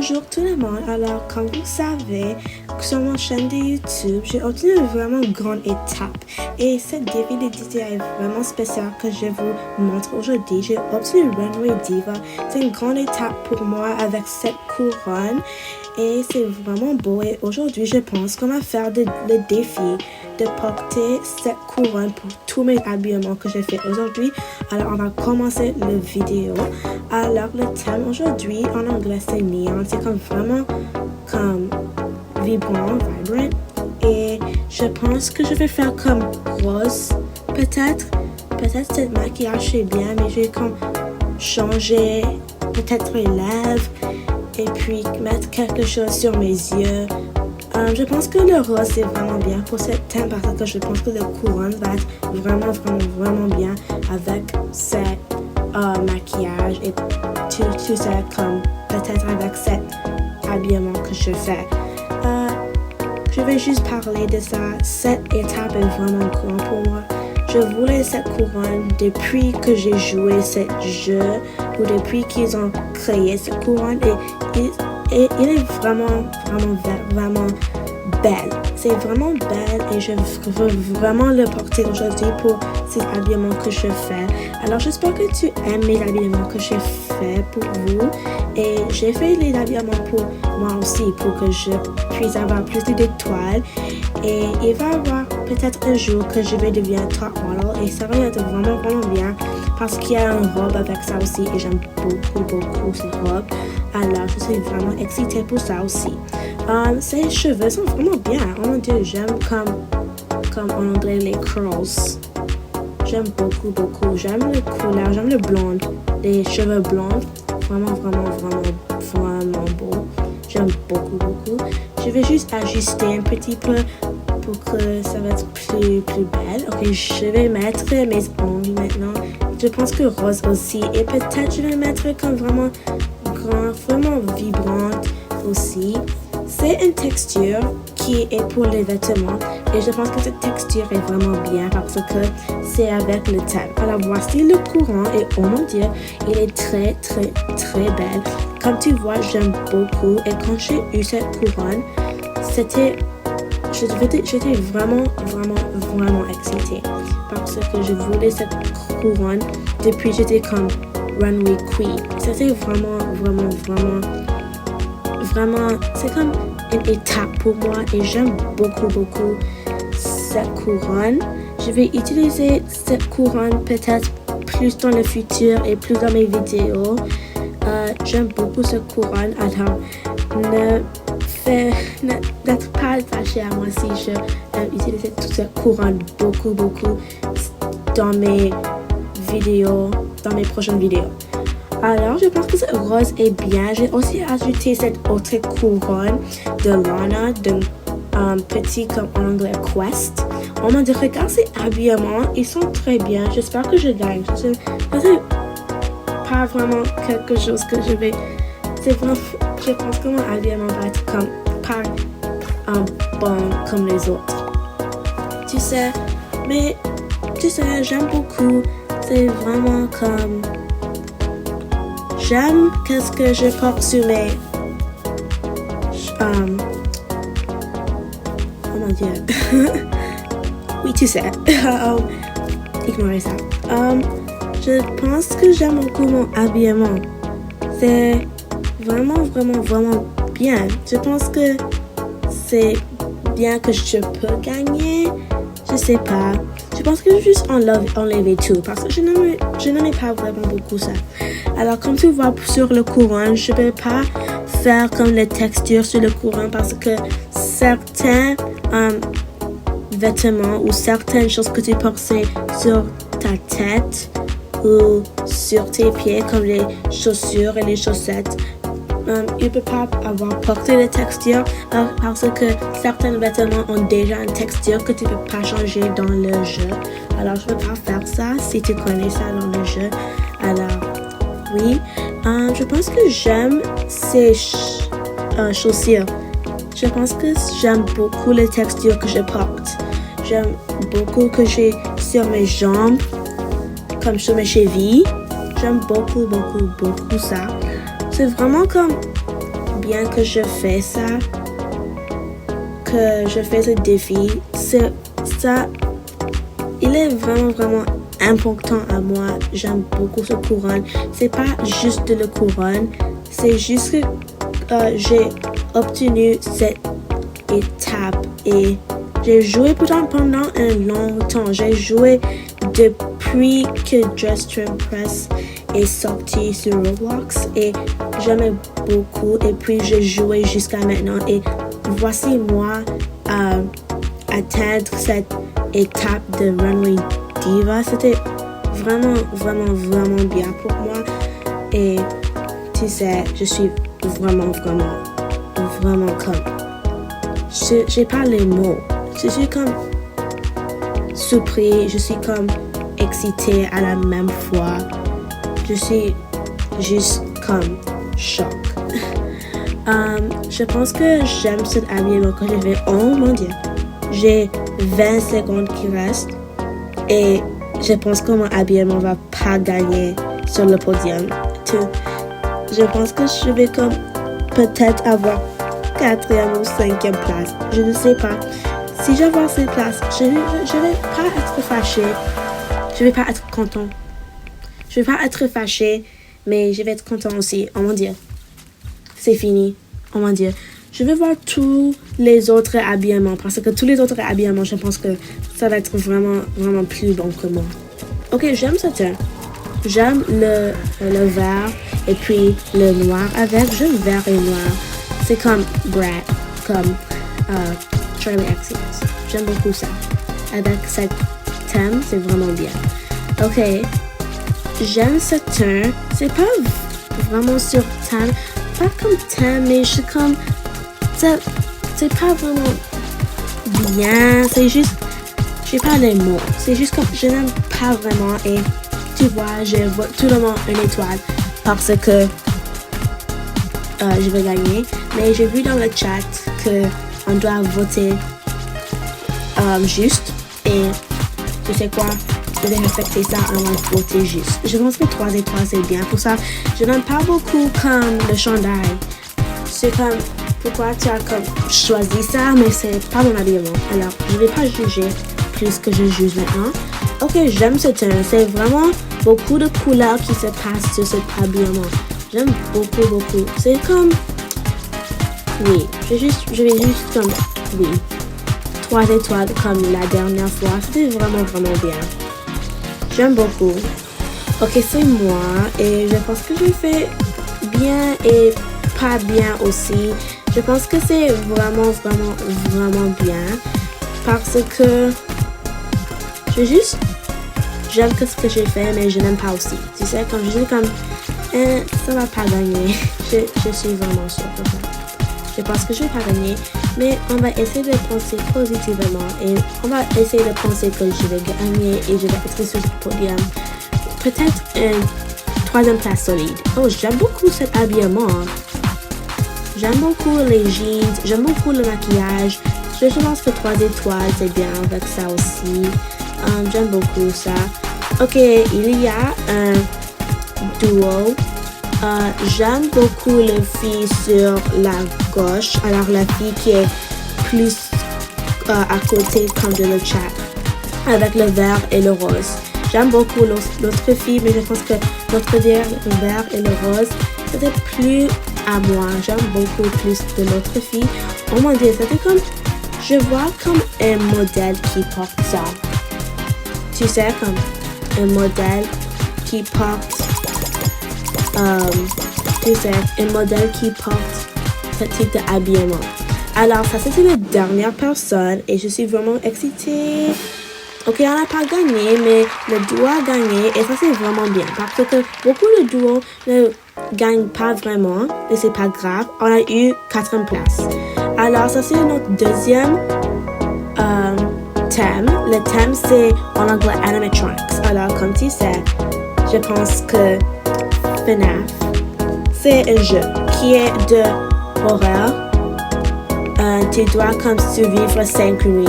Bonjour tout le monde. Alors, comme vous savez, sur mon chaîne de YouTube, j'ai obtenu une vraiment grande étape. Et cette défi de DJI est vraiment spécial que je vous montre aujourd'hui. J'ai obtenu Runway Diva. C'est une grande étape pour moi avec cette couronne. Et c'est vraiment beau. Et aujourd'hui, je pense qu'on va faire le défi de porter cette couronne pour tous mes habillements que j'ai fait aujourd'hui. Alors, on va commencer la vidéo. Alors, le thème aujourd'hui en anglais, c'est neon. C'est comme vraiment comme vibrant, vibrant. Et je pense que je vais faire comme rose, peut-être. Peut-être cette maquillage c'est bien, mais je vais comme changer peut-être les lèvres et puis mettre quelque chose sur mes yeux. Je pense que le rose c'est vraiment bien pour ce thème parce que je pense que le couronne va être vraiment bien avec ce maquillage et tout ça comme peut-être avec cet habillement que je fais. Je vais juste parler de ça. Cette étape est vraiment grande pour moi. Je voulais cette couronne depuis que j'ai joué ce jeu ou depuis qu'ils ont créé cette couronne et il est vraiment belle. C'est vraiment belle et je veux vraiment le porter aujourd'hui pour ces habillements que je fais. Alors j'espère que tu aimes les habillements que j'ai fait pour vous et j'ai fait les habillements pour moi aussi pour que je puisse avoir plus d'étoiles et il va y avoir peut-être un jour que je vais devenir top model et ça va être vraiment bien parce qu'il y a une robe avec ça aussi et j'aime beaucoup cette robe. Alors je suis vraiment excitée pour ça aussi. Ses cheveux sont vraiment bien. Oh mon dieu, j'aime comme en anglais les curls. J'aime beaucoup. J'aime le couleur, j'aime le blond. Les cheveux blonds, vraiment beau. J'aime beaucoup. Je vais juste ajuster un petit peu pour que ça va être plus belle. Ok, je vais mettre mes ongles maintenant. Je pense que rose aussi. Et peut-être je vais mettre comme vraiment vibrante aussi. C'est une texture qui est pour les vêtements et je pense que cette texture est vraiment bien parce que c'est avec le thème. Alors voici le courant et oh mon dieu, il est très belle. Comme tu vois, j'aime beaucoup et quand j'ai eu cette couronne, j'étais vraiment excitée parce que je voulais cette couronne depuis j'étais comme Runway Queen. C'était vraiment, c'est comme une étape pour moi et j'aime beaucoup cette couronne. Je vais utiliser cette couronne peut-être plus dans le futur et plus dans mes vidéos. J'aime beaucoup cette couronne, alors n'être pas fâché à moi si je utiliser toute cette couronne beaucoup dans mes vidéos, dans mes prochaines vidéos. Alors, je pense que ce rose est bien. J'ai aussi ajouté cette autre couronne de Lana, d'un petit comme en anglais Quest. On m'a dit, regarde ces habillements, ils sont très bien. J'espère que je gagne. C'est pas vraiment quelque chose que je vais... je pense que mon habillement va être comme pas bon comme les autres. Tu sais, j'aime beaucoup. C'est vraiment comme... J'aime qu'est-ce que je porte sur mes... Oh mon dieu. Oui, tu sais. Ignorez ça. Je pense que j'aime beaucoup mon habillement. C'est vraiment bien. Je pense que c'est bien que je peux gagner. Je sais pas. Je pense que je vais juste enlever tout parce que je n'aimais pas vraiment beaucoup ça. Alors comme tu vois sur le couronne, je ne peux pas faire comme les textures sur le couronne parce que certains vêtements ou certaines choses que tu portes sur ta tête ou sur tes pieds comme les chaussures et les chaussettes. Il ne peut pas avoir porté les textures parce que certains vêtements ont déjà une texture que tu ne peux pas changer dans le jeu. Alors, je ne peux pas faire ça si tu connais ça dans le jeu. Alors, oui. Je pense que j'aime ces chaussures. Je pense que j'aime beaucoup les textures que je porte. J'aime beaucoup que j'ai sur mes jambes, comme sur mes chevilles. J'aime beaucoup ça. C'est vraiment comme bien que je fais ça, que je fais ce défi. Ça, il est vraiment important à moi. J'aime beaucoup ce couronne. C'est pas juste de la couronne, c'est juste que j'ai obtenu cette étape et j'ai joué pendant un long temps. J'ai joué depuis que Just Trim Press est sorti sur Roblox et j'aimais beaucoup et puis j'ai joué jusqu'à maintenant et voici moi atteindre cette étape de Runway Diva. C'était vraiment bien pour moi et tu sais, je suis vraiment comme j'ai pas les mots. Je suis comme surpris, je suis comme excitée à la même fois. Je suis juste comme choc. Je pense que j'aime cet habillement quand je vais. Oh mon Dieu, j'ai 20 secondes qui restent et je pense que mon habillement va pas gagner sur le podium. Je pense que je vais comme peut-être avoir 4e ou 5e place. Je ne sais pas. Si j'avais cette place, je vais pas être fâchée. Je vais pas être content. Je vais pas être fâchée, mais je vais être content aussi. Oh mon Dieu. C'est fini. Oh mon Dieu. Je vais voir tous les autres habillements parce que tous les autres habillements, je pense que ça va être vraiment plus bon que moi. Ok, j'aime ce teint. J'aime le vert et puis le noir avec. J'aime vert et noir. C'est comme Brat, comme Charlie XCX. J'aime beaucoup ça. Avec cette thème, c'est vraiment bien. Ok, j'aime ce teint. C'est pas vraiment sur thème, pas comme thème, mais je suis comme c'est pas vraiment bien. C'est juste, j'ai pas les mots. C'est juste comme je n'aime pas vraiment et tu vois, je vois tout le monde une étoile parce que je vais gagner. Mais j'ai vu dans le chat que on doit voter juste et tu sais quoi, je vais respecter ça, on va voter juste. Je pense que 3 étoiles c'est bien. Pour ça, je n'aime pas beaucoup comme le chandail. C'est comme pourquoi tu as comme choisi ça, mais c'est pas mon habillement. Alors, je vais pas juger plus que je juge maintenant. Ok, j'aime ce teint. C'est vraiment beaucoup de couleurs qui se passent sur cet habillement. J'aime beaucoup. C'est comme oui, je vais juste comme oui. 3 étoiles comme la dernière fois. C'était vraiment bien. J'aime beaucoup. Ok, c'est moi et je pense que je fais bien et pas bien aussi. Je pense que c'est vraiment bien parce que j'aime que ce que j'ai fait mais je n'aime pas aussi. Tu sais, quand je dis comme ça va pas gagner. Je suis vraiment sûre de ça. Je pense que je vais pas gagner, mais on va essayer de penser positivement et on va essayer de penser que je vais gagner et je vais être sur ce podium. Peut-être une 3e place solide. Oh, j'aime beaucoup cet habillement. J'aime beaucoup les jeans, j'aime beaucoup le maquillage. Je pense que 3 étoiles, c'est bien avec ça aussi. J'aime beaucoup ça. Ok, il y a un duo. J'aime beaucoup les filles sur la gauche. Alors la fille qui est plus à côté comme de le chat. Avec le vert et le rose. J'aime beaucoup l'autre fille, mais je pense que l'autre vert et le rose, c'était plus à moi. J'aime beaucoup plus de l'autre fille. Oh mon Dieu, c'était comme, je vois comme un modèle qui porte ça. Tu sais, comme un modèle qui porte, un modèle qui porte ce type d'habillement. Alors, ça c'était la dernière personne et je suis vraiment excitée. Ok, on n'a pas gagné, mais le duo a gagné et ça c'est vraiment bien parce que beaucoup de duos ne gagnent pas vraiment et c'est pas grave. On a eu 4e place. Alors, ça c'est notre 2e thème. Le thème c'est en anglais animatronics. Alors, comme tu sais, je pense que FNAF, c'est un jeu qui est de horreur. Tu dois comme survivre 5 nuits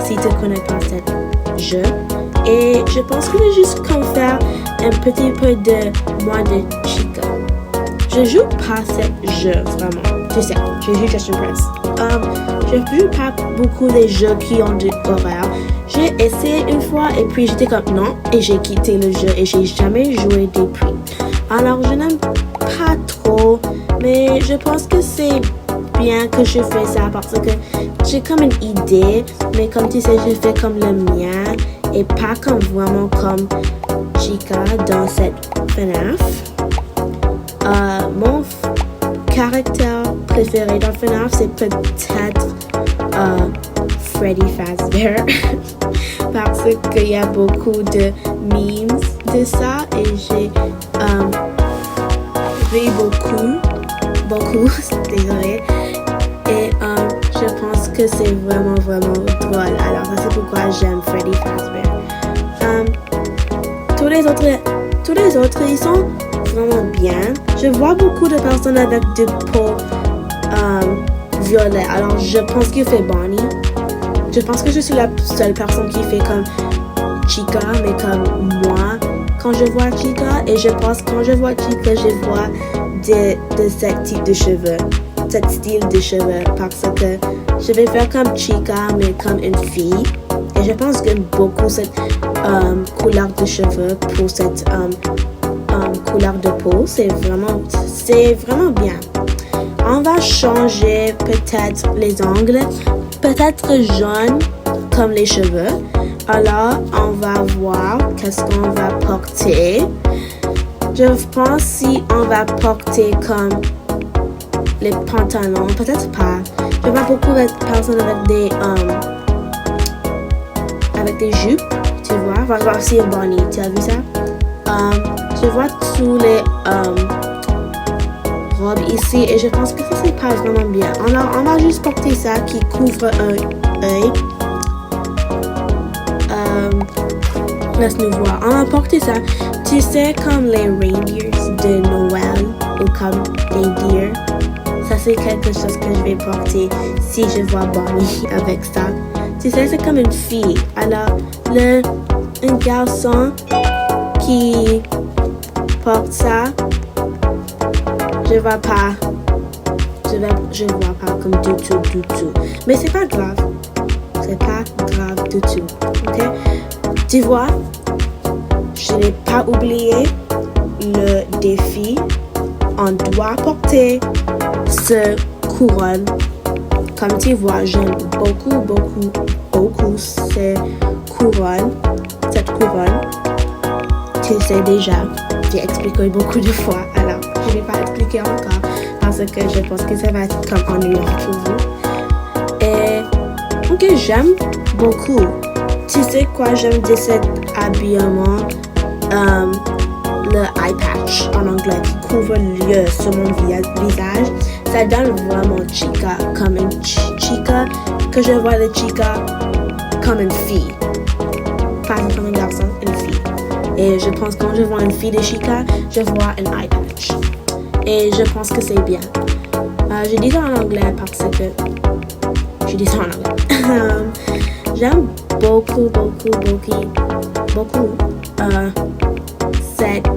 si tu connais pas ce jeu. Et je pense que je vais juste comme faire un petit peu de moi de chica. Je joue pas ce jeu vraiment. tu sais, je joue Just Press. Je joue pas beaucoup des jeux qui ont de horreur. J'ai essayé une fois et puis j'étais comme non et j'ai quitté le jeu et j'ai jamais joué depuis. Alors je n'aime pas trop, mais je pense que c'est bien que je fais ça parce que j'ai comme une idée, mais comme tu sais, je fais comme le mien et pas comme vraiment comme Chica dans cette FNAF. Mon caractère préféré dans FNAF, c'est peut-être Freddy Fazbear parce qu'il y a beaucoup de memes de ça et j'ai ri beaucoup, désolée. Et je pense que c'est vraiment drôle. Alors ça c'est pourquoi j'aime Freddy Fazbear. Tous les autres ils sont vraiment bien. Je vois beaucoup de personnes avec des peaux violets. Alors je pense qu'il fait Bonnie. Je pense que je suis la seule personne qui fait comme Chica, mais comme moi quand je vois Chica. Et je pense quand je vois Chica, je vois de ce type de cheveux, cet style de cheveux, parce que je vais faire comme Chica, mais comme une fille. Et je pense que j'aime beaucoup cette couleur de cheveux pour cette couleur de peau. C'est vraiment bien. On va changer peut-être les ongles, peut-être jaune comme les cheveux. Alors, on va voir qu'est-ce qu'on va porter. Je pense si on va porter comme les pantalons, peut-être pas. Je vois beaucoup de personnes avec des jupes, tu vois. On va voir si Bonnie, tu as vu ça? Je vois tous les robes ici et je pense que ça c'est pas vraiment bien. Alors on va juste porter ça qui couvre un œil. Laisse-nous voir. On va porter ça. Tu sais comme les reindeers de Noël ou comme des deer. Ça c'est quelque chose que je vais porter si je vois Bonnie avec ça. Tu sais c'est comme une fille. Alors un garçon qui porte ça, je vois pas comme du tout. Mais c'est pas grave. C'est pas grave du tout. Ok? Tu vois, je n'ai pas oublié le défi. On doit porter ce couronne. Comme tu vois, j'aime beaucoup cette couronne. Tu sais déjà, j'ai expliqué beaucoup de fois. Alors, je ne vais pas expliquer encore parce que je pense que ça va être comme ennuyant pour vous. Et ok, j'aime beaucoup. Tu sais quoi, j'aime de cet habillement, le eye patch en anglais qui couvre lieu sur mon visage. Ça donne vraiment Chica comme une Chica, que je vois le Chica comme une fille. Pas comme un garçon, une fille. Et je pense que quand je vois une fille de Chica, je vois un eye patch. Et je pense que c'est bien. Je dis ça en anglais parce que... Je dis ça en anglais. J'aime beaucoup cette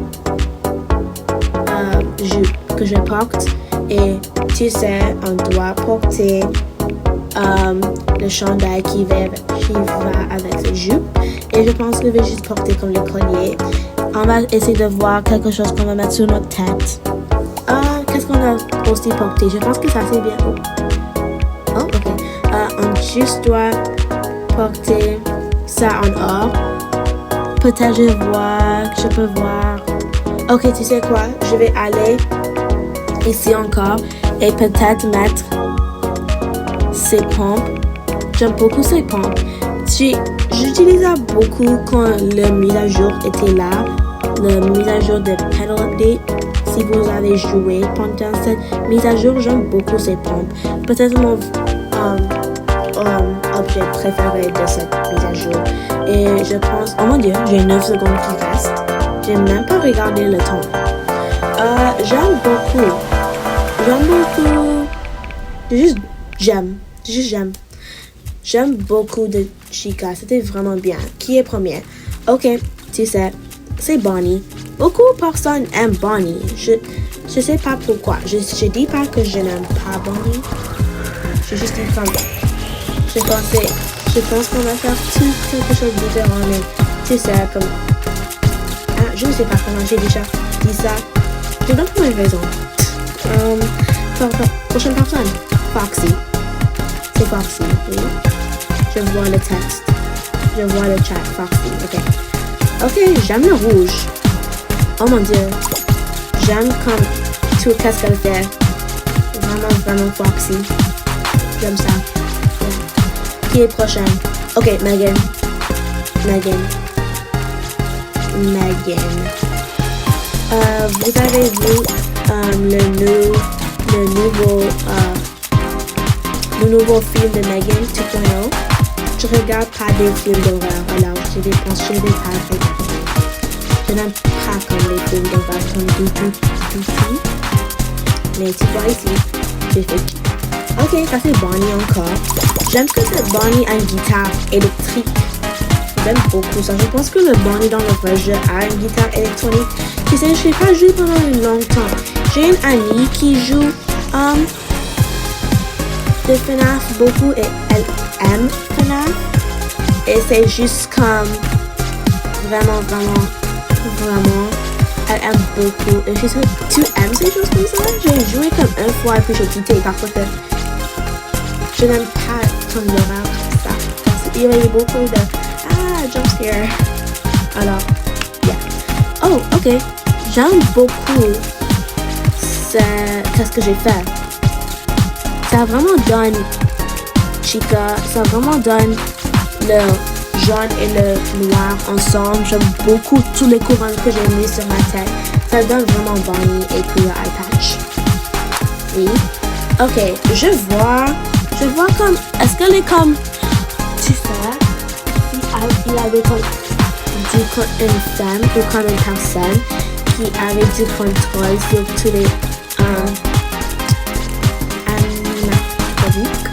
jupe que je porte. Et tu sais, on doit porter le chandail qui va avec cette jupe. Et je pense que je vais juste porter comme le collier. On va essayer de voir quelque chose qu'on va mettre sur notre tête. Qu'est-ce qu'on a aussi porté? Je pense que ça c'est bien. Oh, ok. On juste doit porter ça en or. Peut-être je peux voir. Ok, tu sais quoi? Je vais aller ici encore et peut-être mettre ces pompes. J'aime beaucoup ces pompes. J'utilisais beaucoup quand la mise à jour était là, la mise à jour de Pedal Update. Si vous avez joué pendant cette mise à jour, j'aime beaucoup ces pompes. Peut-être mon objet préféré de cette mise à jour. Et je pense, oh mon dieu, j'ai 9 secondes qui restent. J'ai même pas regardé le temps. J'aime beaucoup. J'aime beaucoup de Chica. C'était vraiment bien. Qui est premier? Ok, tu sais, c'est Bonnie. Beaucoup de personnes aiment Bonnie. Je sais pas pourquoi. Je dis pas que je n'aime pas Bonnie. Je juste dis comme... Je pense qu'on va faire tout quelque chose de différent, mais c'est ça, comme... Ah, je ne sais pas comment j'ai déjà dit ça. Je donne pas une raison. Prochaine personne. Foxy. C'est Foxy, oui. Je vois le texte. Je vois le chat. Foxy, ok. Ok, j'aime le rouge. Oh mon dieu. J'aime comme tout qu'est-ce qu'elle fait. Vraiment Foxy. J'aime ça. Yeah. Qui est prochaine? Ok, Megan. Vous avez vu le nouveau film de Megan 2.0? Je regarde pas des films d'horreur, alors je vais pas regarder. Je n'aime pas comme les films d'horreur comme du tout. Mais tu vois ici, j'ai fait. Ok, ça c'est Bonnie encore. J'aime que cette Bonnie a une guitare électrique. J'aime beaucoup ça. Je pense que le Bonnie dans le vrai jeu a une guitare électronique. Tu sais, je n'ai pas joué pendant longtemps. J'ai une amie qui joue de FNAF beaucoup et elle aime FNAF. Et c'est juste comme vraiment, elle aime beaucoup. Et je sais, tu aimes ces choses comme ça? J'ai joué comme une fois et puis j'ai quitté parce que je n'aime pas comme l'horreur comme ça. Parce qu'il y a beaucoup de jump scare. Alors, yeah. Oh, ok. J'aime beaucoup qu'est-ce que j'ai fait. Ça vraiment donne Chica, ça vraiment donne le jaune et le noir ensemble. J'aime beaucoup tous les couronnes que j'ai mis sur ma tête. Ça donne vraiment Bonnie et puis le eye patch. Oui. Ok, je vois comme, est-ce qu'elle est comme, tu sais, il avait comme une femme ou comme une personne qui avait du contrôle sur tous les anatomiques.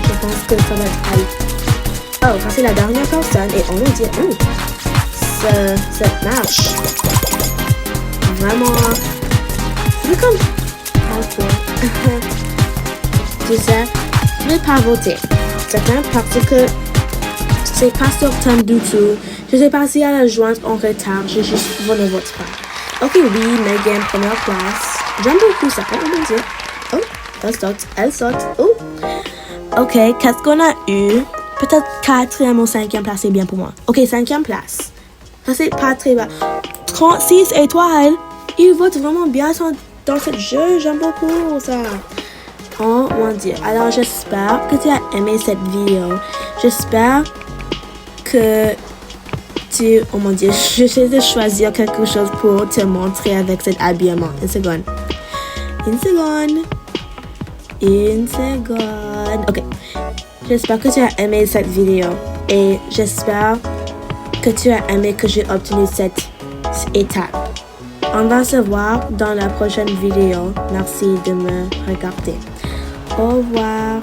Je pense que ça va être elle. Oh, ça c'est la dernière personne et on me dit, ça marche. Vraiment, c'est comme, ok. Tu sais, je vais pas voter. C'est parce que c'est pas certain du tout. Je sais pas si elle a joint en retard. Je ne vote pas. Ok, oui, Megan, première place. J'aime beaucoup ça. Oh mon dieu. Oh, elle saute. Oh. Ok, qu'est-ce qu'on a eu? Peut-être 4e ou 5e place, c'est bien pour moi. Ok, 5e place. Ça, c'est pas très bas. 36 étoiles. Ils votent vraiment bien dans ce jeu. J'aime beaucoup ça. Oh mon dieu. Alors, j'espère que tu as aimé cette vidéo. J'espère que oh mon dieu, j'essaie de choisir quelque chose pour te montrer avec cet habillement. Une seconde. Ok. J'espère que tu as aimé cette vidéo. Et j'espère que tu as aimé que j'ai obtenu cette étape. On va se voir dans la prochaine vidéo. Merci de me regarder. Au revoir.